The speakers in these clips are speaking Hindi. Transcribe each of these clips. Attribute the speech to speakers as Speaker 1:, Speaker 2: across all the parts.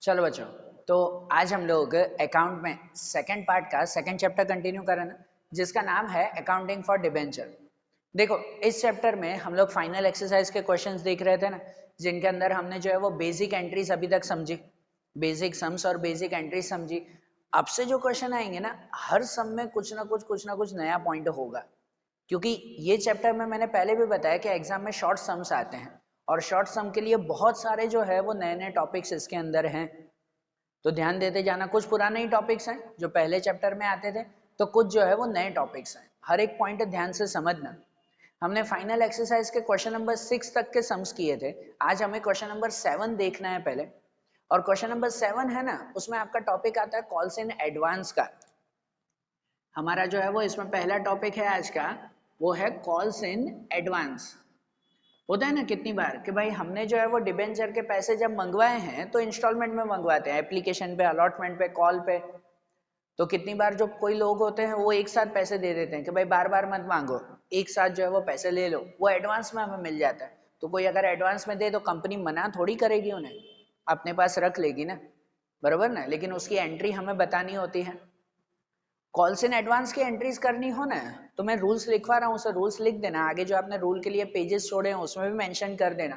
Speaker 1: चलो बच्चों, तो आज हम लोग अकाउंट में सेकंड पार्ट का सेकंड चैप्टर कंटिन्यू करें ना, जिसका नाम है अकाउंटिंग फॉर डिबेंचर। देखो, इस चैप्टर में हम लोग फाइनल एक्सरसाइज के क्वेश्चंस देख रहे थे ना, जिनके अंदर हमने जो है वो बेसिक एंट्रीज अभी तक समझी, बेसिक सम्स और बेसिक एंट्रीज समझी। अब से जो क्वेश्चन आएंगे ना, हर सम में कुछ ना कुछ नया पॉइंट होगा, क्योंकि ये चैप्टर में मैंने पहले भी बताया कि एग्जाम में शॉर्ट सम्स आते हैं और शॉर्ट सम के लिए बहुत सारे जो है वो नए नए टॉपिक्स इसके अंदर हैं। तो ध्यान देते जाना, कुछ पुराने ही टॉपिक्स हैं जो पहले चैप्टर में आते थे, तो कुछ जो है वो नए टॉपिक्स हैं। हर एक पॉइंट ध्यान से समझना। हमने फाइनल एक्सरसाइज के क्वेश्चन नंबर 6 तक के सम्स किए थे। आज हमें क्वेश्चन नंबर 7 देखना है पहले। और क्वेश्चन नंबर 7 है ना, उसमें आपका टॉपिक आता है कॉल्स इन एडवांस का। हमारा जो है वो इसमें पहला टॉपिक है आज का, वो है कॉल्स इन एडवांस। होता है ना कितनी बार कि भाई हमने जो है वो डिबेंचर के पैसे जब मंगवाए हैं तो इंस्टॉलमेंट में मंगवाते हैं, एप्लीकेशन पे, अलॉटमेंट पे, कॉल पे। तो कितनी बार जो कोई लोग होते हैं वो एक साथ पैसे दे देते हैं कि भाई बार बार मत मांगो, एक साथ जो है वो पैसे ले लो, वो एडवांस में हमें मिल जाता है। तो कोई अगर एडवांस में दे तो कंपनी मना थोड़ी करेगी उन्हें, अपने पास रख लेगी ना, बरोबर ना। लेकिन उसकी एंट्री हमें बतानी होती है। कॉल्स इन एडवांस की एंट्रीज करनी हो ना, तो मैं रूल्स लिखवा रहा हूँ, उसे रूल्स लिख देना। आगे जो आपने रूल के लिए पेजेस छोड़े हैं उसमें भी मेंशन कर देना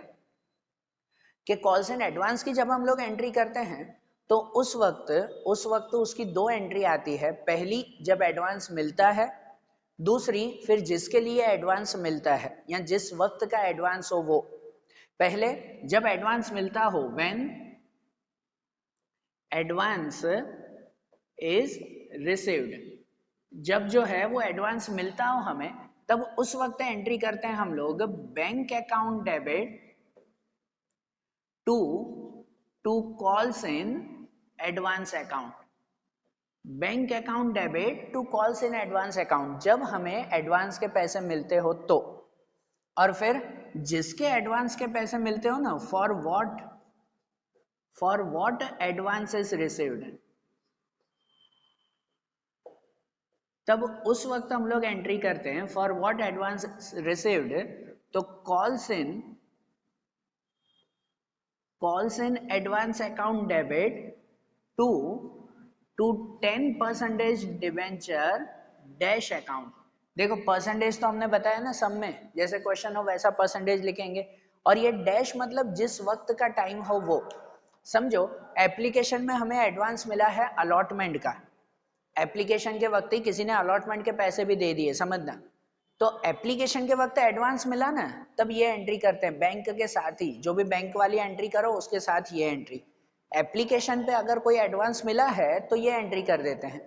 Speaker 1: कि कॉल्स इन एडवांस की जब हम लोग एंट्री करते हैं तो उस वक्त उसकी दो एंट्री आती है। पहली जब एडवांस मिलता है, दूसरी फिर जिसके लिए एडवांस मिलता है या जिस वक्त का एडवांस हो वो। पहले जब एडवांस मिलता हो, व्हेन एडवांस इज रिसीव्ड, जब जो है वो एडवांस मिलता हो हमें, तब उस वक्त एंट्री करते हैं हम लोग bank account debit to calls in advance account. Bank account debit to calls in advance account, जब हमें एडवांस के पैसे मिलते हो तो। और फिर जिसके एडवांस के पैसे मिलते हो ना, for what advance is received, तब उस वक्त हम लोग एंट्री करते हैं फॉर व्हाट एडवांस रिसीव्ड। तो calls in advance account debit to to 10% debenture dash account. देखो परसेंटेज तो हमने बताया ना, सब में जैसे क्वेश्चन हो वैसा परसेंटेज लिखेंगे। और ये डैश मतलब जिस वक्त का टाइम हो वो। समझो, एप्लीकेशन में हमें एडवांस मिला है अलॉटमेंट का, एप्लीकेशन के वक्त ही किसी ने अलॉटमेंट के पैसे भी दे दिए, समझना। तो एप्लीकेशन के वक्त एडवांस मिला ना, तब ये एंट्री करते हैं बैंक के साथ ही। जो भी बैंक वाली एंट्री करो उसके साथ ये एंट्री। एप्लीकेशन पे अगर कोई एडवांस मिला है तो ये एंट्री कर देते हैं।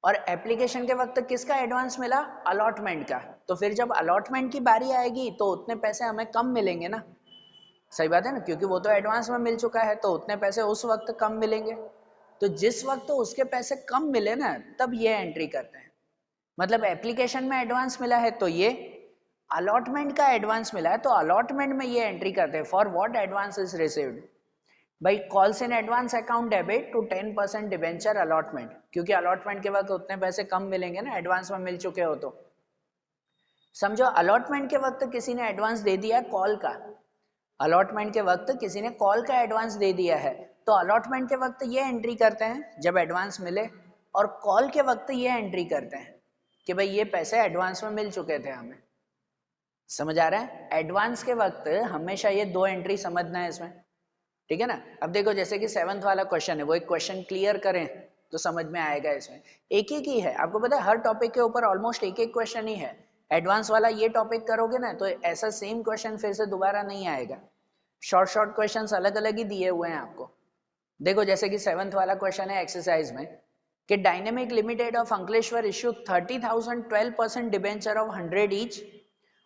Speaker 1: और एप्लीकेशन के वक्त किसका एडवांस मिला? अलॉटमेंट का। तो फिर जब अलॉटमेंट की बारी आएगी तो उतने पैसे हमें कम मिलेंगे ना, सही बात है ना, क्योंकि वो तो एडवांस में मिल चुका है, तो उतने पैसे उस वक्त कम मिलेंगे। तो जिस वक्त तो उसके पैसे कम मिले ना, तब ये एंट्री करते हैं। मतलब एप्लीकेशन में एडवांस मिला है तो ये, अलॉटमेंट का एडवांस मिला है तो अलॉटमेंट में ये एंट्री करते हैं for what advance is received. भाई calls in advance account debit to 10% debenture allotment, क्योंकि अलॉटमेंट के वक्त उतने पैसे कम मिलेंगे ना, एडवांस में मिल चुके हो तो। समझो अलॉटमेंट के वक्त किसी ने एडवांस दे दिया कॉल का, अलॉटमेंट के वक्त किसी ने कॉल का एडवांस दे दिया है, तो अलॉटमेंट के वक्त ये एंट्री करते हैं जब एडवांस मिले, और कॉल के वक्त ये एंट्री करते हैं कि भाई ये पैसे एडवांस में मिल चुके थे हमें। समझ आ रहा है? एडवांस के वक्त हमेशा ये दो एंट्री समझना है इसमें, ठीक है ना। अब देखो जैसे कि 7th वाला क्वेश्चन है, वो एक क्वेश्चन क्लियर करें तो समझ में आएगा। इसमें एक एक ही है, आपको पता है हर टॉपिक के ऊपर ऑलमोस्ट एक एक क्वेश्चन ही है। एडवांस वाला ये टॉपिक करोगे ना तो ऐसा सेम क्वेश्चन फिर से दोबारा नहीं आएगा। शॉर्ट शॉर्ट क्वेश्चंस अलग अलग ही दिए हुए हैं आपको। देखो जैसे कि 7th वाला क्वेश्चन है एक्सरसाइज में कि dynamic limited of Ankleshwar issue 30,000 12% debenture of 100 each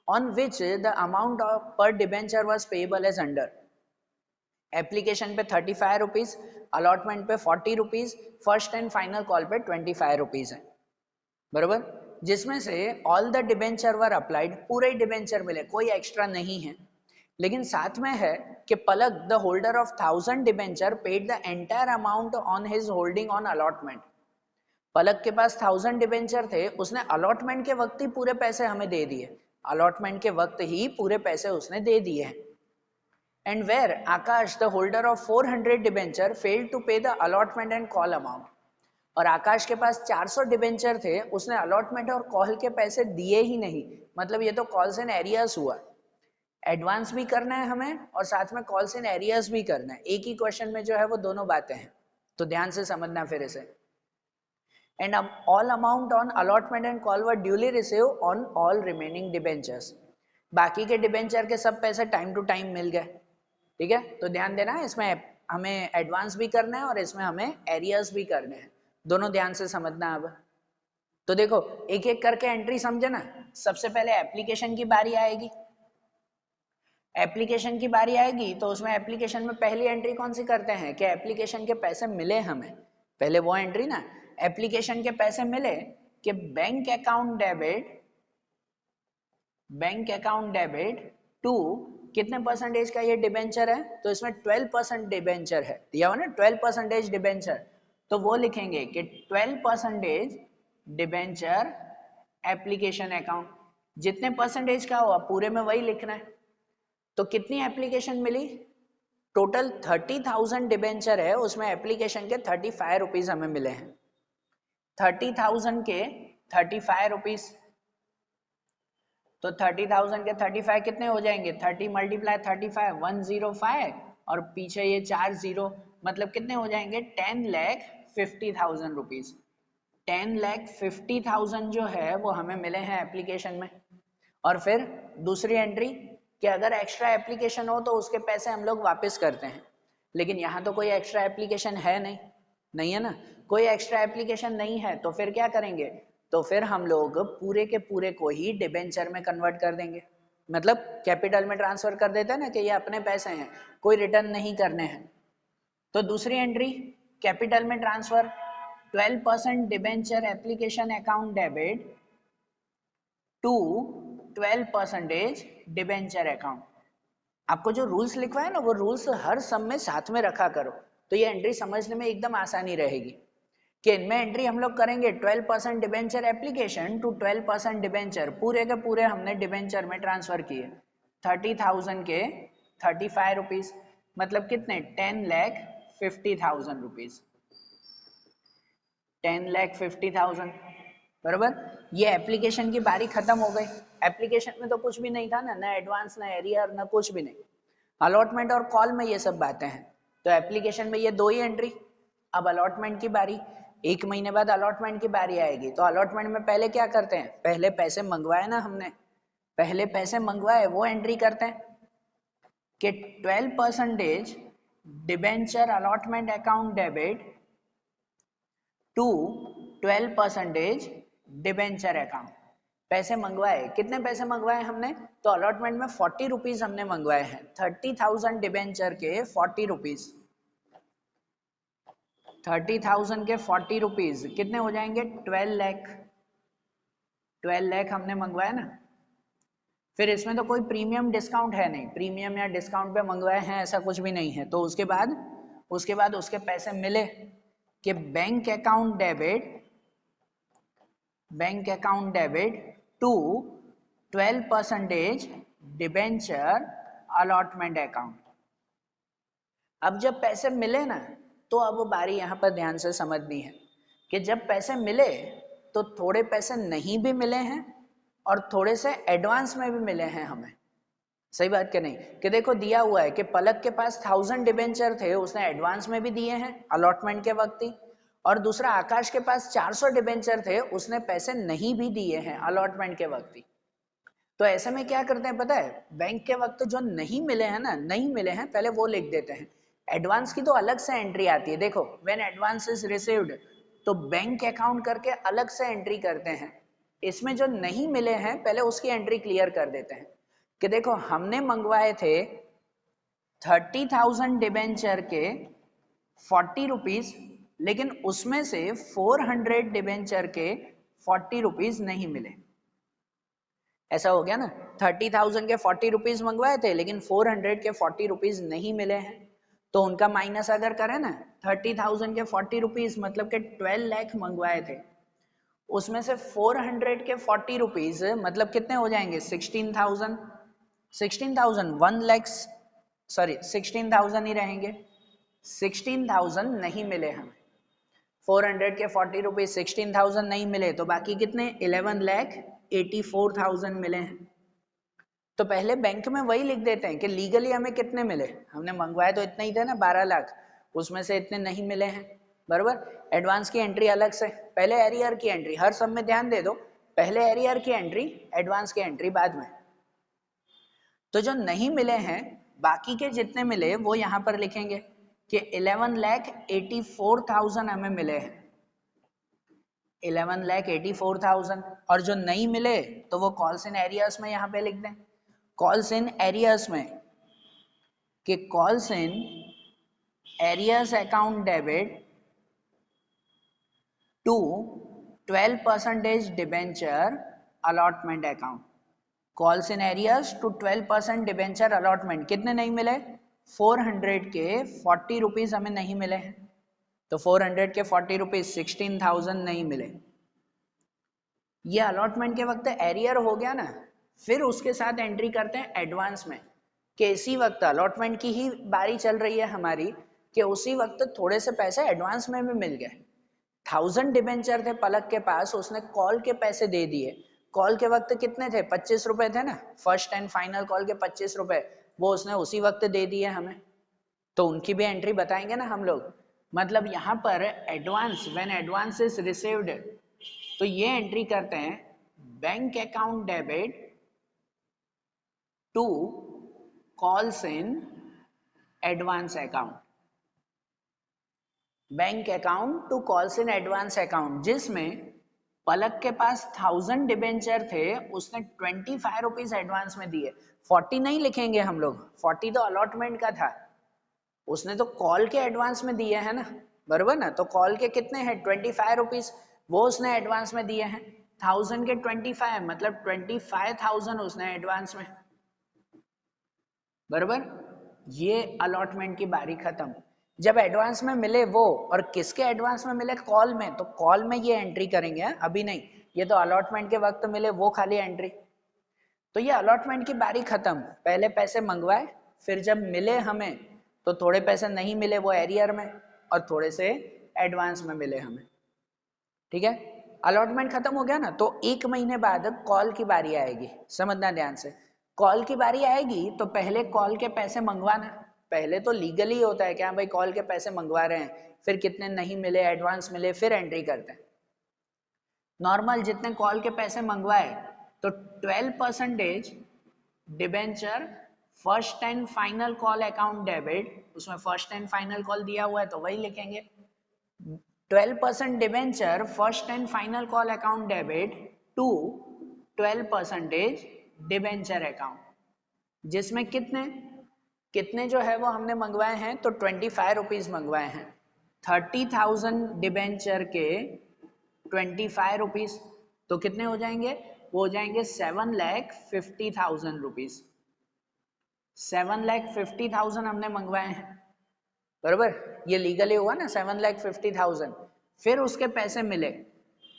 Speaker 1: on which the amount of per debenture was payable as under। Application पे 35 रुपीज, अलॉटमेंट पे 40 rupees, first and final call पे 25 रुपीज है, बरोबर। जिसमें से all the debenture were applied, पूरे ही डिबेंचर मिले, कोई एक्स्ट्रा नहीं है। लेकिन साथ में है कि Palak the holder of 1000 debenture paid the entire amount on his holding on allotment. Palak के पास 1000 डिबेंचर थे, उसने अलॉटमेंट के वक्त ही पूरे पैसे हमें दे दिए, अलॉटमेंट के वक्त ही पूरे पैसे उसने दे दिए हैं। and where Akash, the holder of 400 debenture, failed to pay the allotment and call amount. और आकाश के पास 400 डिबेंचर थे, उसने अलॉटमेंट और कॉल के पैसे दिए ही नहीं, मतलब ये तो कॉल्स एंड एरियर्स हुआ। एडवांस भी करना है हमें और साथ में कॉल्स एंड एरियर्स भी करना है, एक ही क्वेश्चन में जो है वो दोनों बातें हैं, तो ध्यान से समझना फिर इसे। And all amount on allotment and call were duly receive on all remaining debentures, बाकी के डिबेंचर के सब पैसे टाइम टू टाइम मिल गए, ठीक है। तो ध्यान देना है, इसमें हमें एडवांस भी करना है और इसमें हमें एरियर्स भी करने हैं, दोनों ध्यान से समझना। अब तो देखो एक एक करके एंट्री समझे ना। सबसे पहले एप्लीकेशन की बारी आएगी, एप्लीकेशन की बारी आएगी तो उसमें एप्लीकेशन में पहली एंट्री कौन सी करते हैं कि एप्लीकेशन के पैसे मिले हमें, पहले वो एंट्री ना, एप्लीकेशन के पैसे मिले कि बैंक अकाउंट डेबिट टू कितने परसेंटेज का ये डिबेंचर है, तो इसमें 12% डिबेंचर है, दिया हुआ ना 12% डिबेंचर, तो वो लिखेंगे कि 12% डिबेंचर एप्लीकेशन अकाउंट, जितने परसेंटेज का हुआ पूरे में वही लिखना है। तो कितनी एप्लीकेशन मिली, टोटल 30,000 डिबेंचर है, उसमें एप्लीकेशन के 35 रुपीज हमें मिले हैं, 30,000 के 35 रुपीज, तो 30,000 के 35 कितने हो जाएंगे, 30 मल्टीप्लाई 35 105 और पीछे ये 4 जीरो, मतलब कितने हो जाएंगे 10,50,000 रुपीज। 10,50,000 जो है वो हमें मिले हैं एप्लीकेशन में। और फिर दूसरी एंट्री कि अगर एक्स्ट्रा एप्लीकेशन हो तो उसके पैसे हम लोग वापस करते हैं, लेकिन यहाँ तो कोई एक्स्ट्रा एप्लीकेशन है नहीं, नहीं है ना, कोई एक्स्ट्रा एप्लीकेशन नहीं है, तो फिर क्या करेंगे, तो फिर हम लोग पूरे के पूरे को ही डिबेंचर में कन्वर्ट कर देंगे, मतलब कैपिटल में ट्रांसफर कर देते हैं ना कि ये अपने पैसे हैं, कोई रिटर्न नहीं करने हैं। तो दूसरी एंट्री कैपिटल में transfer, 12% debenture application account debit to 12% debenture account. आपको जो रूल्स लिखवा है ना वो रूल्स हर सम में साथ में रखा करो, तो ये एंट्री समझने में एकदम आसानी रहेगी कि इनमें एंट्री हम लोग करेंगे 12% डिबेंचर एप्लीकेशन टू 12% डिबेंचर, पूरे के पूरे हमने डिबेंचर में ट्रांसफर किए, 30,000 के 35 रुपीज, मतलब कितने 10,50,000 रुपीज, 10,50,000 बराबर। ये एप्लीकेशन की बारी खत्म हो गई, एप्लीकेशन में तो कुछ भी नहीं था ना एडवांस ना एरियर ना कुछ भी नहीं, अलॉटमेंट और कॉल में ये सब बातें हैं, तो एप्लीकेशन में ये दो ही एंट्री। अब अलॉटमेंट की बारी, 1 महीने बाद अलॉटमेंट की बारी आएगी, तो अलॉटमेंट में पहले क्या करते हैं, पहले पैसे मंगवाए ना हमने, पहले पैसे मंगवाए वो एंट्री करते हैं कि 12% debenture allotment account debit to 12% debenture account. पैसे मंगवाए, कितने पैसे मंगवाए हमने, तो अलॉटमेंट में 40 रुपीज हमने मंगवाए हैं, 30,000 डिबेंचर के 40 रुपीज, 30,000 के 40 रुपीज कितने हो जाएंगे 12 लाख, 12 लाख हमने मंगवाया ना। फिर इसमें तो कोई प्रीमियम डिस्काउंट है नहीं, प्रीमियम या डिस्काउंट पे मंगवाए हैं ऐसा कुछ भी नहीं है, तो उसके बाद उसके पैसे मिले कि bank account debit to 12% debenture allotment account. अब जब पैसे मिले ना, तो अब बारी यहाँ पर ध्यान से समझनी है कि जब पैसे मिले तो थोड़े पैसे नहीं भी मिले हैं और थोड़े से एडवांस में भी मिले हैं हमें, सही बात क्या नहीं, कि देखो दिया हुआ है कि पलक के पास 1000 डिबेंचर थे, उसने एडवांस में भी दिए हैं अलॉटमेंट के वक्त ही, और दूसरा आकाश के पास 400 डिबेंचर थे, उसने पैसे नहीं भी दिए हैं अलॉटमेंट के वक्त ही। तो ऐसे में क्या करते हैं पता है, बैंक के वक्त जो नहीं मिले हैं ना, नहीं मिले हैं पहले वो लिख देते हैं, एडवांस की तो अलग से एंट्री आती है, देखो व्हेन एडवांस इज रिसीव्ड तो बैंक अकाउंट करके अलग से एंट्री करते हैं, इसमें जो नहीं मिले हैं पहले उसकी एंट्री क्लियर कर देते हैं कि देखो हमने मंगवाए थे 30,000 डिबेंचर के 40 रुपीज, लेकिन उसमें से 400 डिबेंचर के 40 रुपीज नहीं मिले, ऐसा हो गया ना, 30,000 के 40 रुपीज मंगवाए थे लेकिन 400 के 40 रुपीज नहीं मिले हैं, तो उनका माइनस अगर करें ना, 30,000 के 40 रुपीज मतलब के 12 लाख मंगवाए थे, उसमें से 400 के 40 रुपीज मतलब कितने हो जाएंगे 16,000, 1 लाख सॉरी 16,000 ही रहेंगे, 16,000 नहीं मिले हमें, 400 के 40 रुपीज 16,000 नहीं मिले, तो बाकी कितने 11,84,000 मिले हैं। तो पहले बैंक में वही लिख देते हैं कि लीगली हमें कितने मिले, हमने मंगवाए तो इतने ही थे ना 12 लाख, उसमें से इतने नहीं मिले हैं, बराबर। एडवांस की एंट्री अलग से, पहले एरियर की एंट्री, हर सब में ध्यान दे दो, पहले एरियर की एंट्री, एडवांस की एंट्री बाद में। तो जो नहीं मिले हैं, बाकी के जितने मिले वो यहाँ पर लिखेंगे कि 11,84,000 हमें मिले हैं, 11,84,000, और जो नहीं मिले तो वो कॉल्स इन एरियर्स में यहाँ पे लिख दें, कॉल्स इन एरियर्स में, कि calls in arrears account debit to 12% debenture allotment account, calls in arrears to 12% debenture allotment. कितने नहीं मिले, 400 के 40 रुपीज हमें नहीं मिले हैं, तो 400 के 40 रुपीज 16,000 नहीं मिले। ये अलॉटमेंट के वक्त एरियर हो गया ना, फिर उसके साथ एंट्री करते हैं एडवांस में, कि इसी वक्त अलॉटमेंट की ही बारी चल रही है हमारी, कि उसी वक्त थोड़े से पैसे एडवांस में भी मिल गए। 1000 डिबेंचर थे पलक के पास, उसने कॉल के पैसे दे दिए, कॉल के वक्त कितने थे 25 रुपए थे ना, फर्स्ट एंड फाइनल कॉल के 25 रुपए, वो उसने उसी वक्त दे दिए हमें, तो उनकी भी एंट्री बताएंगे ना हम लोग। मतलब यहाँ पर advance, when advance is received, तो ये एंट्री करते हैं bank account debit to calls in advance account, bank account to calls in advance account, जिसमें पलक के पास 1000 डिबेंचर थे, उसने 25 रुपीज एडवांस में दिए, 40 नहीं लिखेंगे हम लोग, 40 तो अलॉटमेंट का था, उसने तो कॉल के एडवांस में दिए हैं ना, बराबर ना, तो कॉल के कितने हैं 25 रुपीज, वो उसने एडवांस में दिए हैं, 1000 के 25 मतलब 25,000 उसने एडवांस में, बराबर। ये अलॉटमेंट की बारी खत्म। जब एडवांस में मिले वो, और किसके एडवांस में मिले, कॉल में, तो कॉल में ये एंट्री करेंगे, अभी नहीं, ये तो अलॉटमेंट के वक्त मिले वो खाली एंट्री। तो ये अलॉटमेंट की बारी खत्म, पहले पैसे मंगवाए, फिर जब मिले हमें तो थोड़े पैसे नहीं मिले वो एरियर में, और थोड़े से एडवांस में मिले हमें, ठीक है। अलॉटमेंट खत्म हो गया ना, तो 1 महीने बाद कॉल की बारी आएगी, समझना ध्यान से, कॉल की बारी आएगी तो पहले कॉल के पैसे मंगवाना, पहले तो लीगली होता है कि हाँ भाई कॉल के पैसे मंगवा रहे हैं, फिर कितने नहीं मिले, एडवांस मिले, फिर एंट्री करते हैं। नॉर्मल जितने कॉल के पैसे मंगवाए, तो 12% debenture first and final call account debit, उसमें फर्स्ट एंड फाइनल कॉल दिया हुआ है तो वही लिखेंगे, 12% debenture first and final call account debit to 12% debenture account, जिसमें कितने कितने जो है वो हमने मंगवाए हैं, तो 25 रुपीज मंगवाए हैं, 30,000 डिबेंचर के 25 रुपीज, तो कितने हो जाएंगे, वो हो जाएंगे 7,50,000 रुपीज, 7,50,000 हमने मंगवाए हैं, बराबर, ये लीगली हुआ ना 7,50,000। फिर उसके पैसे मिले,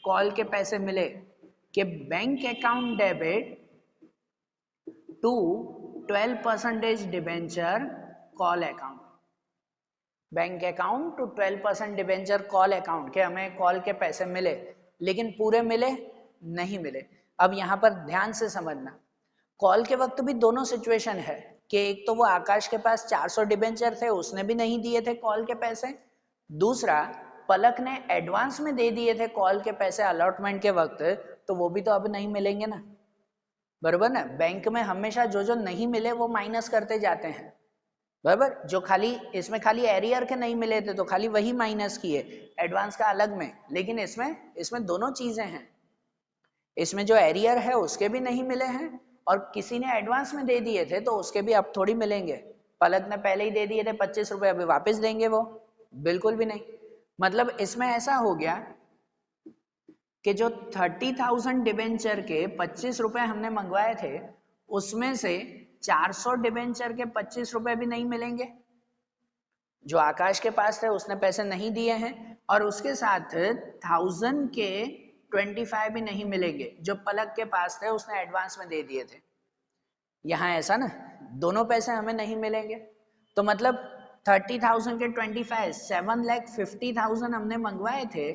Speaker 1: कॉल के पैसे मिले, कि bank account debit to 12% debenture call account, bank account to 12% debenture call account, के हमें कॉल के पैसे मिले, लेकिन पूरे मिले नहीं मिले। अब यहाँ पर ध्यान से समझना, कॉल के वक्त भी दोनों सिचुएशन है, कि एक तो वो आकाश के पास 400 डिबेंचर थे, उसने भी नहीं दिए थे कॉल के पैसे, दूसरा पलक ने एडवांस में दे दिए थे कॉल के पैसे अलॉटमेंट के वक्त, तो वो भी तो अब नहीं मिलेंगे ना, बराबर ना। बैंक में हमेशा जो जो नहीं मिले वो माइनस करते जाते हैं, बराबर, जो खाली इसमें खाली एरियर के नहीं मिले थे तो खाली वही माइनस किए, एडवांस का अलग में, लेकिन इसमें दोनों चीजें हैं, इसमें जो एरियर है उसके भी नहीं मिले हैं, और किसी ने एडवांस में दे दिए थे तो उसके भी अब थोड़ी मिलेंगे, पलक ने पहले ही दे दिए थे 25 रुपए, अभी वापस देंगे वो, बिल्कुल भी नहीं। मतलब इसमें ऐसा हो गया कि जो 30,000 डिबेंचर के 25 रुपए हमने मंगवाए थे, उसमें से 400 डिबेंचर के 25 रुपए भी नहीं मिलेंगे, जो आकाश के पास थे उसने पैसे नहीं दिए हैं, और उसके साथ 1000 के 25 भी नहीं मिलेंगे, जो पलक के पास थे उसने एडवांस में दे दिए थे। यहाँ ऐसा ना, दोनों पैसे हमें नहीं मिलेंगे, तो मतलब 30,000 के 25, 7,50,000 हमने मंगवाए थे,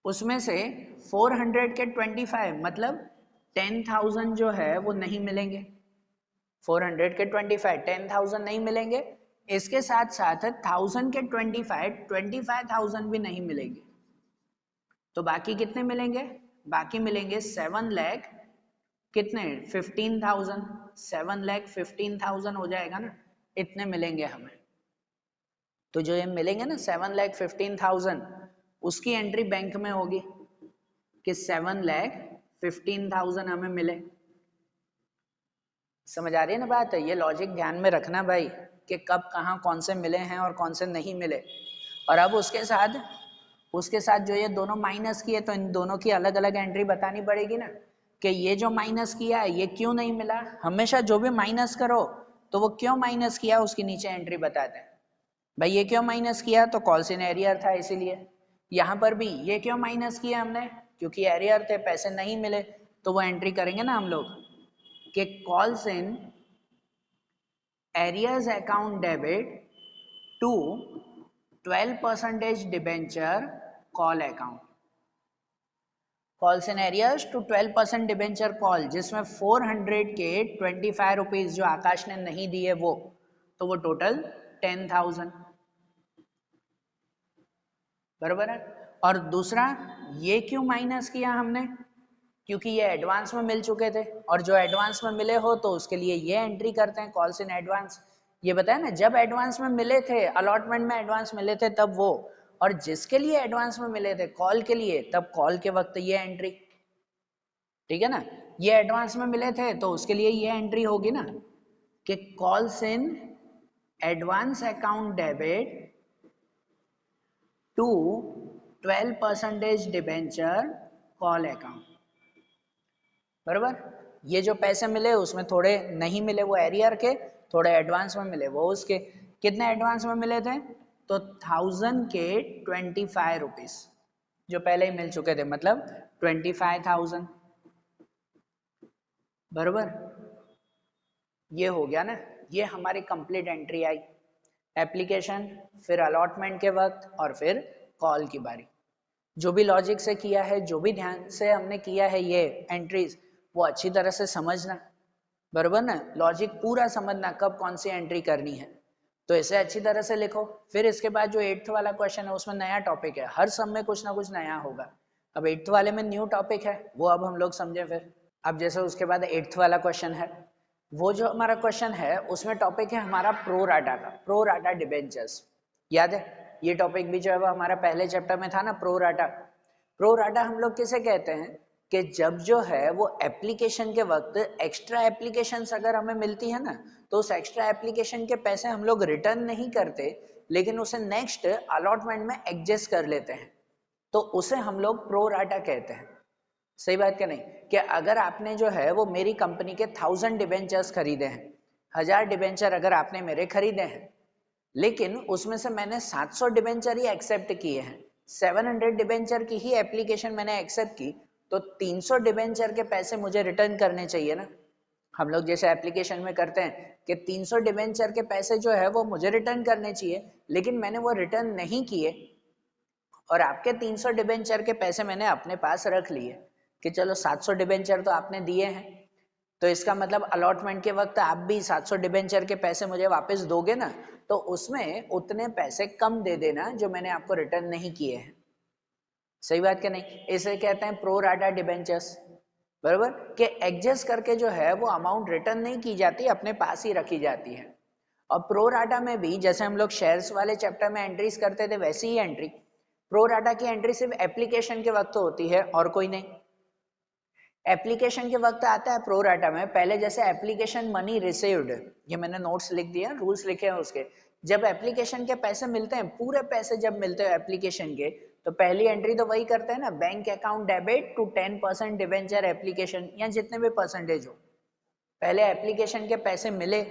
Speaker 1: उसमें से 400 के 25 मतलब 10,000 जो है वो नहीं मिलेंगे। 400 के 25 10,000 नहीं मिलेंगे, इसके साथ साथ 1000 के 25,000 भी नहीं मिलेंगे। तो बाकी कितने मिलेंगे? बाकी मिलेंगे 7 लाख कितने 15,000, 7,15,000 हो जाएगा ना, इतने मिलेंगे हमें। तो जो ये मिलेंगे ना 7,15,000, उसकी एंट्री बैंक में होगी कि 7,15,000 हमें मिले। समझ आ रही है ना बात है? ये लॉजिक ध्यान में रखना भाई कि कब कहाँ कौन से मिले हैं और कौन से नहीं मिले। और अब उसके साथ जो ये दोनों माइनस किए तो इन दोनों की अलग अलग एंट्री बतानी पड़ेगी ना कि ये जो माइनस किया है ये क्यों नहीं मिला। हमेशा जो भी माइनस करो तो वो क्यों माइनस किया उसकी नीचे एंट्री बताते हैं। भाई ये क्यों माइनस किया? तो कॉल्स इन एरियर था इसीलिए। यहाँ पर भी ये क्यों माइनस किया हमने? क्योंकि एरियर थे, पैसे नहीं मिले, तो वो एंट्री करेंगे ना हम लोग कि calls in arrears account debit to 12% debenture call account. Calls in arrears to 12% debenture call, जिसमें 400 के 25 रुपीज जो आकाश ने नहीं दिए वो, तो वो टोटल 10,000 बराबर है। और दूसरा ये क्यों माइनस किया हमने? क्योंकि ये एडवांस में मिल चुके थे, और जो एडवांस में मिले हो तो उसके लिए ये एंट्री करते हैं कॉल्स इन एडवांस। ये बताया ना, जब एडवांस में मिले थे, अलॉटमेंट में एडवांस मिले थे तब वो, और जिसके लिए एडवांस में मिले थे कॉल के लिए, तब कॉल के वक्त ये एंट्री। ठीक है ना? ये एडवांस में मिले थे तो उसके लिए ये एंट्री होगी ना कि calls in advance account debit to 12% debenture call account. बराबर? ये जो पैसे मिले उसमें थोड़े नहीं मिले वो एरियर के, थोड़े एडवांस में मिले वो उसके। कितने एडवांस में मिले थे? तो 1000 के 25 रुपीज जो पहले ही मिल चुके थे, मतलब 25,000। बराबर? ये हो गया ना, ये हमारी कंप्लीट एंट्री आई। एप्लीकेशन, फिर अलॉटमेंट के वक्त, और फिर कॉल की बारी। जो भी लॉजिक से किया है, जो भी ध्यान से हमने किया है ये एंट्रीज, वो अच्छी तरह से समझना। बराबर ना? लॉजिक पूरा समझना कब कौन सी एंट्री करनी है। तो इसे अच्छी तरह से लिखो। फिर इसके बाद जो 8th वाला क्वेश्चन है उसमें नया टॉपिक है, हर सब में कुछ ना कुछ नया होगा। अब 8th वाले में न्यू टॉपिक है, वो अब हम लोग समझे। फिर अब जैसे उसके बाद 8th वाला क्वेश्चन है, वो जो हमारा क्वेश्चन है उसमें टॉपिक है हमारा प्रो राटा का, प्रो राटा डिबेंचर्स। याद है? ये टॉपिक भी जो है वो हमारा पहले चैप्टर में था ना, प्रो राटा। प्रो राटा हम लोग किसे कहते हैं कि जब जो है वो एप्लीकेशन के वक्त एक्स्ट्रा एप्लीकेशंस अगर हमें मिलती है ना, तो उस एक्स्ट्रा एप्लीकेशन के पैसे हम लोग रिटर्न नहीं करते, लेकिन उसे नेक्स्ट अलॉटमेंट में एडजस्ट कर लेते हैं, तो उसे हम लोग प्रो राटा कहते हैं। सही बात क्या नहीं? कि अगर आपने जो है वो मेरी कंपनी के 1000 डिबेंचर्स खरीदे हैं, 1000 डिबेंचर अगर आपने मेरे खरीदे हैं, लेकिन उसमें से मैंने 700 डिबेंचर ही एक्सेप्ट किए हैं, 700 डिबेंचर की ही एप्लीकेशन मैंने एक्सेप्ट की, तो 300 डिबेंचर के पैसे मुझे रिटर्न करने चाहिए ना। हम लोग जैसे एप्लीकेशन में करते हैं कि 300 डिबेंचर के पैसे जो है वो मुझे रिटर्न करने चाहिए, लेकिन मैंने वो रिटर्न नहीं किए, और आपके 300 डिबेंचर के पैसे मैंने अपने पास रख लिए कि चलो 700 डिबेंचर तो आपने दिए हैं, तो इसका मतलब अलॉटमेंट के वक्त आप भी 700 डिबेंचर के पैसे मुझे वापस दोगे ना, तो उसमें उतने पैसे कम दे देना जो मैंने आपको रिटर्न नहीं किए हैं। सही बात क्या नहीं? इसे कहते हैं प्रो राटा डिबेंचर्स। बराबर? कि एडजस्ट करके जो है वो अमाउंट रिटर्न नहीं की जाती, अपने पास ही रखी जाती है। और प्रो राटा में भी जैसे हम लोग शेयर्स वाले चैप्टर में एंट्रीज करते थे, वैसी ही एंट्री प्रो राटा की एंट्री सिर्फ एप्लीकेशन के वक्त होती है और कोई नहीं। एप्लीकेशन के वक्त आता है प्रो राटा में, पहले जैसे एप्लीकेशन मनी रिसीव्ड, ये मैंने नोट्स लिख दिए, रूल्स लिखे हैं उसके। जब एप्लीकेशन के पैसे मिलते हैं, पूरे पैसे जब मिलते हैं एप्लीकेशन के, तो पहली एंट्री तो वही करते हैं ना, bank account debit to 10% debenture application, या जितने भी परसेंटेज हो, पहले एप्लीकेशन के पैसे मिले,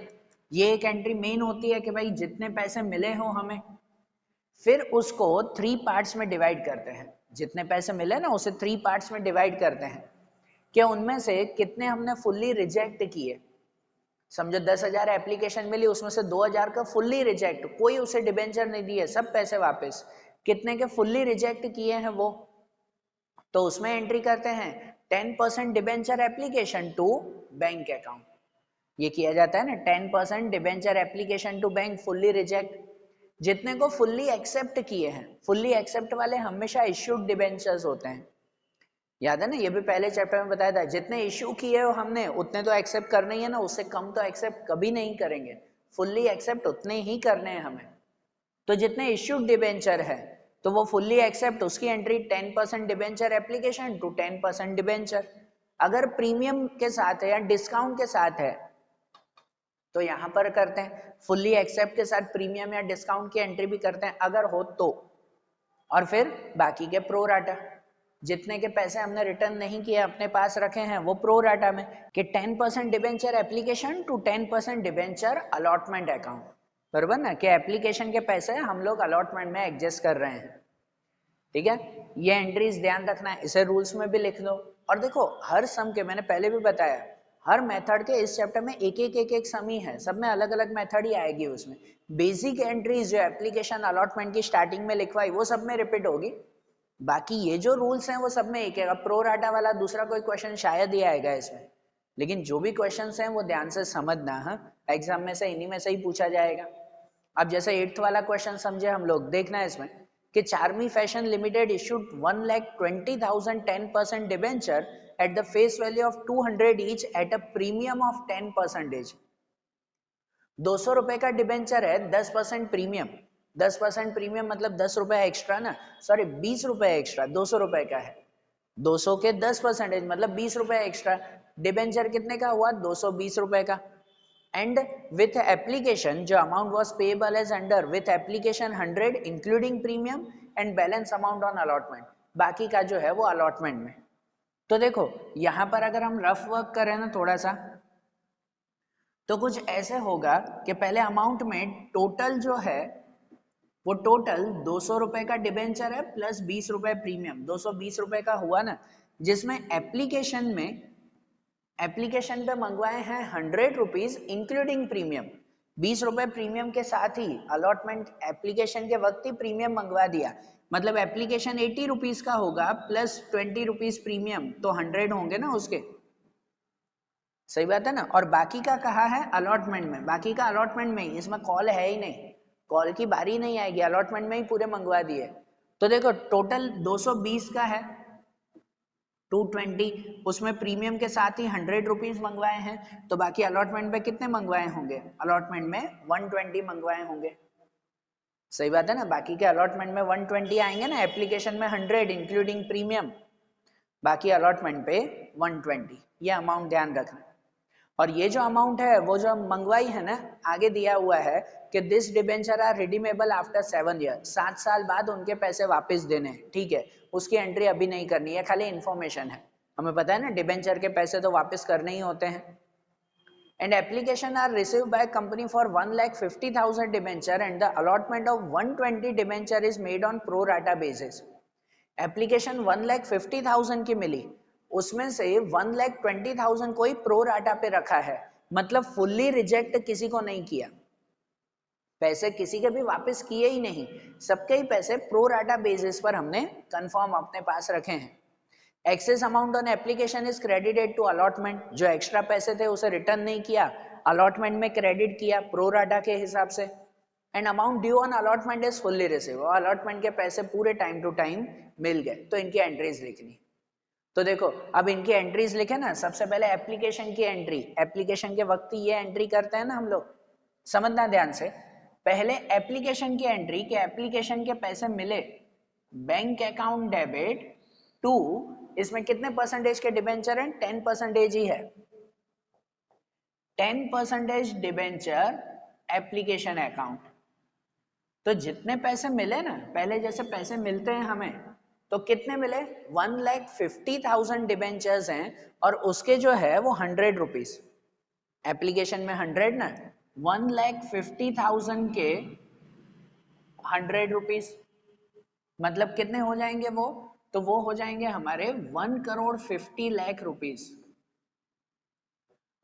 Speaker 1: ये एक एंट्री मेन होती है कि भाई जितने पैसे मिले हो हमें, फिर उसको 3 पार्ट्स में डिवाइड करते हैं। जितने पैसे मिले ना उसे 3 पार्ट्स में डिवाइड करते हैं कि उनमें से कितने हमने फुल्ली रिजेक्ट किए, समझो 10,000 एप्लीकेशन मिली, उसमें से 2,000 का फुल्ली रिजेक्ट, कोई उसे डिबेंचर नहीं दिए, सब पैसे वापस। कितने के फुल्ली रिजेक्ट किए हैं वो, तो उसमें एंट्री करते हैं 10% debenture application to bank account. ये किया जाता है ना, 10% debenture application to bank fully reject. जितने को फुल्ली एक्सेप्ट किए हैं, फुल्ली एक्सेप्ट वाले हमेशा इश्यूड डिबेंचर्स होते हैं, याद है ना, ये भी पहले चैप्टर में बताया था। जितने इश्यू किए हो हमने उतने तो एक्सेप्ट करने ही है ना, उससे कम तो एक्सेप्ट कभी नहीं करेंगे, फुल्ली एक्सेप्ट उतने ही करने हैं हमें। तो जितने इश्यूड डिबेंचर है तो वो फुल्ली एक्सेप्ट, उसकी entry 10% debenture application to 10% debenture. अगर प्रीमियम के साथ है या डिस्काउंट के साथ है तो यहां पर करते हैं फुल्ली एक्सेप्ट के साथ प्रीमियम या डिस्काउंट की एंट्री भी करते हैं अगर हो तो। और फिर बाकी के प्रो राटा, जितने के पैसे हमने रिटर्न नहीं किए अपने पास रखे हैं वो प्रो राटा में, कि 10% debenture application to 10% debenture allotment account, बराबर ना, कि एप्लीकेशन के पैसे हम लोग अलॉटमेंट में एडजस्ट कर रहे हैं। ठीक है, ये एंट्रीज ध्यान रखना है, इसे रूल्स में भी लिख लो। और देखो हर सम के, मैंने पहले भी बताया, हर मेथड के इस चैप्टर में एक एक सम ही है, सब में अलग अलग मेथड ही आएगी। उसमें बेसिक एंट्रीज जो एप्लीकेशन अलॉटमेंट की स्टार्टिंग में लिखवाई वो सब में रिपीट होगी, बाकी ये जो रूल्स हैं वो सब में एक है। प्रो राटा वाला दूसरा कोई क्वेश्चन शायद ही आएगा इसमें, लेकिन जो भी क्वेश्चंस हैं वो ध्यान से समझना, हाँ एग्जाम में से इन्हीं में से ही पूछा जाएगा। अब जैसे 8th वाला क्वेश्चन समझे हम लोग, देखना है इसमें कि Charmy fashion limited issued 1,20,000 10% debenture at the face value of 200 each at a premium of 10%। 200 रुपए का डिबेंचर है, 10% प्रीमियम, 10% प्रीमियम मतलब 10 रुपए एक्स्ट्रा ना, सॉरी 20 रुपए एक्स्ट्रा, 200 रुपए का है, 200 के 10% मतलब 20 रुपए एक्स्ट्रा। डिबेंचर कितने का हुआ, 220 रुपए का। एंड विथ एप्लीकेशन जो amount was payable as under with application 100 including premium and balance amount on allotment, बाकी का जो है वो अलॉटमेंट में। तो देखो यहां पर अगर हम रफ वर्क करें ना थोड़ा सा, तो कुछ ऐसे होगा कि पहले अमाउंट में टोटल जो है वो टोटल 200 रुपए का डिबेंचर है प्लस 20 रुपए प्रीमियम, 220 रुपए का हुआ ना, जिसमें एप्लीकेशन पे मंगवाए हैं 100 रुपीज इंक्लूडिंग प्रीमियम, 20 रुपए प्रीमियम के साथ ही अलॉटमेंट एप्लीकेशन के वक्त ही प्रीमियम मंगवा दिया, मतलब एप्लीकेशन 80 रुपीज का होगा प्लस 20 रुपीज प्रीमियम, तो 100 होंगे ना उसके, सही बात है ना। और बाकी का कहा है अलॉटमेंट में, बाकी का अलॉटमेंट में ही, इसमें कॉल है ही नहीं, कॉल की बारी नहीं आएगी, अलॉटमेंट में ही पूरे मंगवा दिए। तो देखो टोटल 220 का है, 220 उसमें प्रीमियम के साथ ही 100 रुपीज मंगवाए हैं, तो बाकी अलॉटमेंट में कितने मंगवाए होंगे, अलॉटमेंट में 120 मंगवाए होंगे, सही बात है ना। बाकी के अलॉटमेंट में 120 आएंगे ना, एप्लीकेशन में 100 इंक्लूडिंग प्रीमियम, बाकी अलॉटमेंट पे 120, ये अमाउंट ध्यान रखना। और ये जो अमाउंट है वो जो हम मंगवाई है ना, आगे दिया हुआ है कि this debenture are redeemable after 7 year, 7 साल बाद उनके पैसे वापस देने हैं, ठीक है, उसकी एंट्री अभी नहीं करनी है, खाली इन्फॉर्मेशन है, हमें पता है ना डिबेंचर के पैसे तो वापस करने ही होते हैं। And application are received by company for 1,50,000 debenture and the allotment of 120 debenture is made on pro rata basis. Application 1,50,000 की मिली, उसमें से 1,20,000 कोई प्रो राटा पे रखा है, मतलब फुल्ली रिजेक्ट किसी को नहीं किया, पैसे किसी के भी वापस किए ही नहीं, सबके ही पैसे प्रो राटा बेसिस पर हमने कंफर्म अपने पास रखे हैं। Excess amount on application is credited to allotment, जो एक्स्ट्रा पैसे थे उसे रिटर्न नहीं किया, अलॉटमेंट में क्रेडिट किया प्रो राटा के हिसाब से। And amount due on allotment is fully receive, और अलॉटमेंट के पैसे पूरे टाइम टू टाइम मिल गए, तो इनकी एंट्रीज लिखनी। तो देखो अब इनकी एंट्रीज लिखे ना, सबसे पहले एप्लीकेशन की एंट्री, एप्लीकेशन के वक्त ही ये एंट्री करते हैं ना हम लोग, समझना ध्यान से। पहले एप्लीकेशन की एंट्री के एप्लीकेशन के पैसे मिले, बैंक अकाउंट डेबिट टू, इसमें कितने परसेंटेज के डिबेंचर हैं, 10% ही है, 10% डिबेंचर एप्लीकेशन अकाउंट। तो जितने पैसे मिले ना, पहले जैसे पैसे मिलते हैं हमें, तो कितने मिले, 1,50,000 डिबेंचर्स हैं और उसके जो है वो 100 रुपीज, एप्लीकेशन में 100 ना, 1,50,000 के 100 रुपीज, मतलब कितने हो जाएंगे वो, तो वो हो जाएंगे हमारे 1,50,00,000 रुपीज।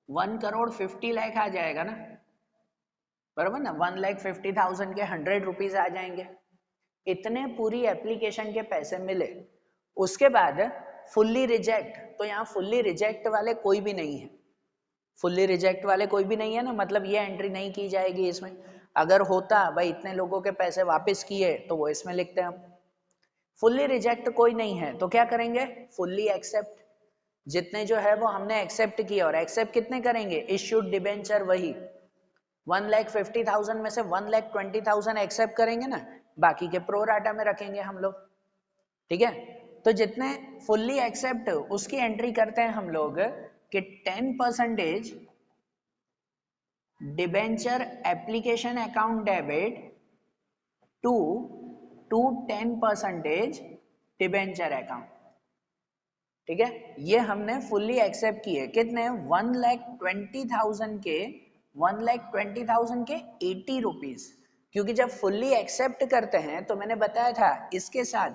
Speaker 1: 1,50,00,000 आ जाएगा ना, बराबर ना। 1,50,000 के 100 रुपीज आ जाएंगे, इतने पूरी एप्लीकेशन के पैसे मिले। उसके बाद फुल्ली रिजेक्ट, तो यहाँ फुल्ली रिजेक्ट वाले कोई भी नहीं है, फुल्ली रिजेक्ट वाले कोई भी नहीं है ना, मतलब ये एंट्री नहीं की जाएगी इसमें। अगर होता भाई इतने लोगों के पैसे वापस किए तो वो इसमें लिखते हैं हम। फुल्ली रिजेक्ट कोई नहीं है तो क्या करेंगे, फुल्ली एक्सेप्ट, जितने जो है वो हमने एक्सेप्ट किया, और एक्सेप्ट कितने करेंगे, इश्यूड डिबेंचर वही 1,50,000 में से 1,20,000 एक्सेप्ट करेंगे ना, बाकी के प्रो राटा में रखेंगे हम लोग, ठीक है। तो जितने फुल्ली एक्सेप्ट उसकी एंट्री करते हैं हम लोग कि 10% debenture application account debit to 10% debenture account, ठीक है। ये हमने फुल्ली एक्सेप्ट किए, कितने, 1,20,000 के 1,20,000 के 80 रुपीज, क्योंकि जब फुल्ली एक्सेप्ट करते हैं तो मैंने बताया था इसके साथ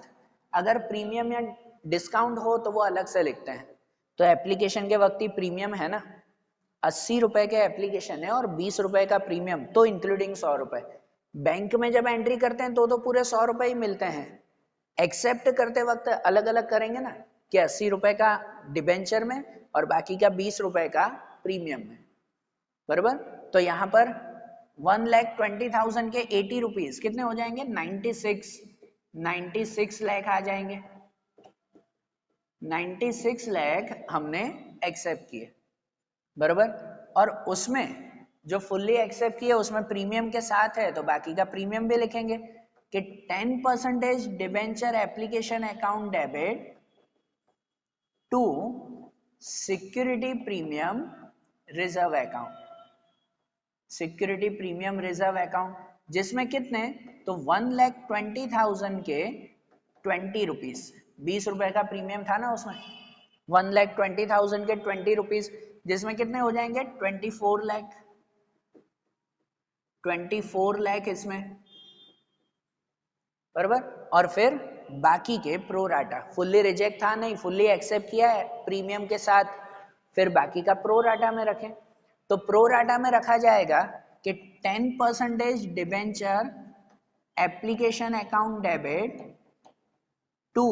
Speaker 1: अगर प्रीमियम या डिस्काउंट हो तो वो अलग से लिखते हैं। तो एप्लीकेशन के वक्त ही प्रीमियम है ना, 80 रुपए के एप्लीकेशन है और 20 रुपए का प्रीमियम, तो इंक्लूडिंग 100 रुपए। बैंक में जब एंट्री करते हैं तो पूरे 100 रुपए ही मिलते हैं, एक्सेप्ट करते वक्त अलग अलग करेंगे ना कि 80 रुपए का डिबेंचर में और बाकी का 20 रुपए का प्रीमियम में, बराबर। तो यहाँ पर 1,20,000 के 80 रुपीज कितने हो जाएंगे, 96 लाख आ जाएंगे। 96 लाख हमने एक्सेप्ट किए, बराबर। और उसमें जो फुल्ली एक्सेप्ट किए उसमें प्रीमियम के साथ है तो बाकी का प्रीमियम भी लिखेंगे कि 10% debenture application account debit to security premium reserve account, security premium reserve account, जिसमें कितने, तो 1,20,000 के 20 रुपीज, 20 रुपए का प्रीमियम था ना उसमें, 1,20,000 के 20 रुपीज, जिसमें कितने हो जाएंगे, 24 लाख, 24 लाख इसमें, बराबर। और फिर बाकी के प्रो राटा, फुल्ली रिजेक्ट था नहीं, फुल्ली एक्सेप्ट किया है प्रीमियम के साथ, फिर बाकी का प्रो राटा में रखें। तो प्रो राटा में रखा जाएगा कि 10% debenture application account debit to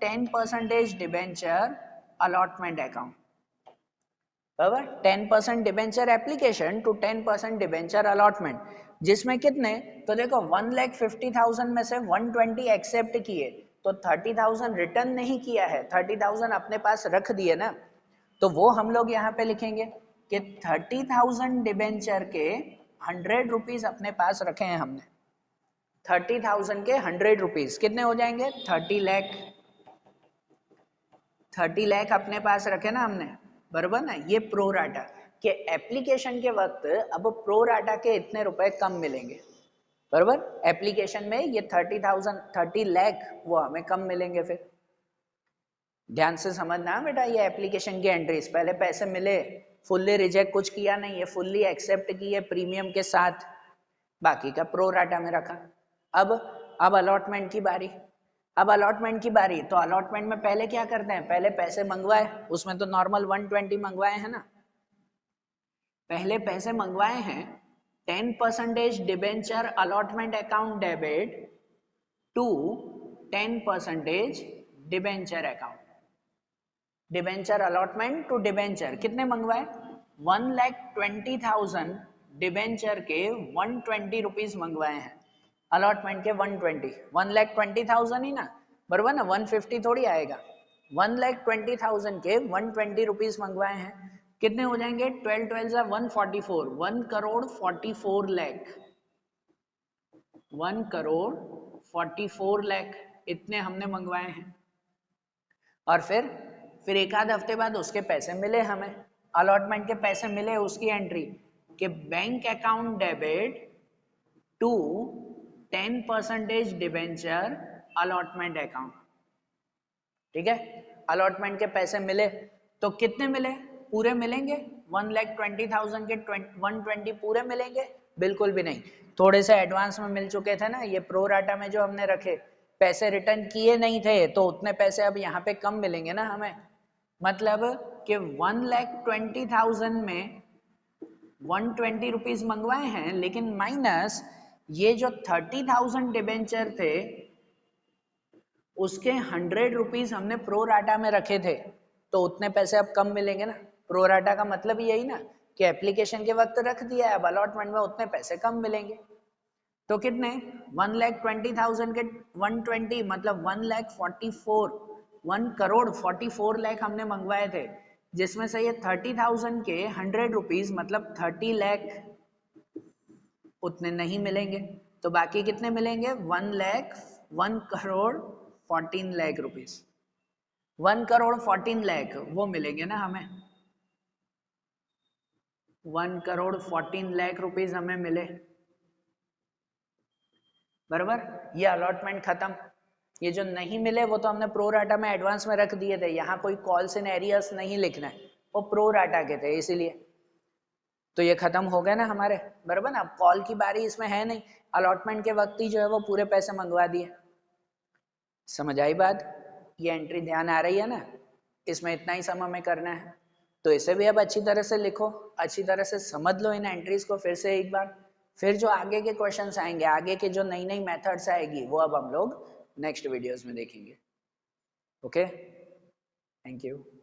Speaker 1: 10% debenture allotment account, बराबर। 10% debenture application to 10% debenture allotment, जिसमें कितने, तो देखो 1,50,000 में से 120 एक्सेप्ट किए तो 30,000 रिटर्न नहीं किया है, 30,000 अपने पास रख दिए ना, तो वो हम लोग यहाँ पे लिखेंगे कि 30,000 डिबेंचर के 100 रुपीज अपने पास रखे हैं हमने, 30,000 के 100 रुपीज कितने हो जाएंगे, 30 लाख, 30 लाख अपने पास रखे ना हमने, बराबर ना। ये प्रो राटा के एप्लीकेशन के वक्त अब प्रो राटा के इतने रुपए कम मिलेंगे, बराबर। एप्लीकेशन में ये 30 लाख वो हमें कम मिलेंगे। फिर ध्यान से समझना बेटा, ये एप्लीकेशन की एंट्रीज, पहले पैसे मिले, फुल्ली रिजेक्ट कुछ किया नहीं, ये फुल्ली एक्सेप्ट किए प्रीमियम के साथ, बाकी का प्रो राटा में रखा। अब अलॉटमेंट की बारी, अब अलॉटमेंट की बारी, तो अलॉटमेंट में पहले क्या करते हैं, पहले पैसे मंगवाए, उसमें तो नॉर्मल 120 मंगवाए हैं ना, पहले पैसे मंगवाए हैं 10% debenture allotment account debit to 10% debenture account, debenture allotment to debenture कितने मंगवाए, 1,20,000 डिबेंचर के 120 रुपीज मंगवाए हैं, अलॉटमेंट के 120, 1,20,000 ही ना, बराबर ना, 150 थोड़ी आएगा, 1,20,000 के 120 रुपीज मंगवाए हैं, कितने हो जाएंगे, 12 12 से 144, 1,44 लाख, 1,44 लाख इतने हमने मंगवाए हैं। और फिर एक आध हफ्ते बाद उसके पैसे मिले हमें, अलॉटमेंट के पैसे मिले, उसकी एंट्री कि bank account debit to 10% debenture allotment account, ठीक है। अलॉटमेंट के पैसे मिले तो कितने मिले, पूरे मिलेंगे, 1,20,000 के 120 पूरे मिलेंगे, बिल्कुल भी नहीं, थोड़े से एडवांस में मिल चुके थे ना, ये प्रो राटा में जो हमने रखे, पैसे रिटर्न किए नहीं थे तो उतने पैसे अब यहाँ पे कम मिलेंगे ना हमें, मतलब कि 1,20,000 में 120 रुपीज मंगवाए हैं, लेकिन माइनस ये जो 30,000 डिबेंचर थे उसके 100 रुपीज हमने प्रो राटा में रखे थे, तो उतने पैसे अब कम मिलेंगे ना। प्रो राटा का मतलब यही ना कि एप्लीकेशन के वक्त रख दिया है, अब अलॉटमेंट में उतने पैसे कम मिलेंगे। तो कितने 1,20,000 के 120 मतलब 1,44 1,44 लाख हमने मंगवाए थे, जिसमें से ये 30,000 के 100 रुपीज मतलब 30 लाख उतने नहीं मिलेंगे। तो बाकी कितने मिलेंगे 1,14 रुपीज 1,14 वो मिलेंगे ना हमें। 1,14 रुपीज हमें मिले, बराबर। ये अलॉटमेंट खत्म। ये जो नहीं मिले वो तो हमने प्रो राटा में एडवांस में रख दिए थे, यहाँ कोई कॉल्स इन एरियर्स नहीं लिखना है, वो प्रो राटा के थे इसीलिए। तो ये खत्म हो गए ना हमारे, बराबर ना। अब कॉल की बारी इसमें है नहीं, अलॉटमेंट के वक्त ही जो है वो पूरे पैसे मंगवा दिए। समझ आई बात? ये एंट्री ध्यान आ रही है ना? इसमें इतना ही सम हमें करना है, तो इसे भी अब अच्छी तरह से लिखो, अच्छी तरह से समझ लो इन एंट्रीज को फिर से एक बार। फिर जो आगे के क्वेश्चंस आएंगे, आगे के जो नई नई मेथड्स आएगी, वो अब हम लोग नेक्स्ट वीडियोस में देखेंगे। Okay, thank you.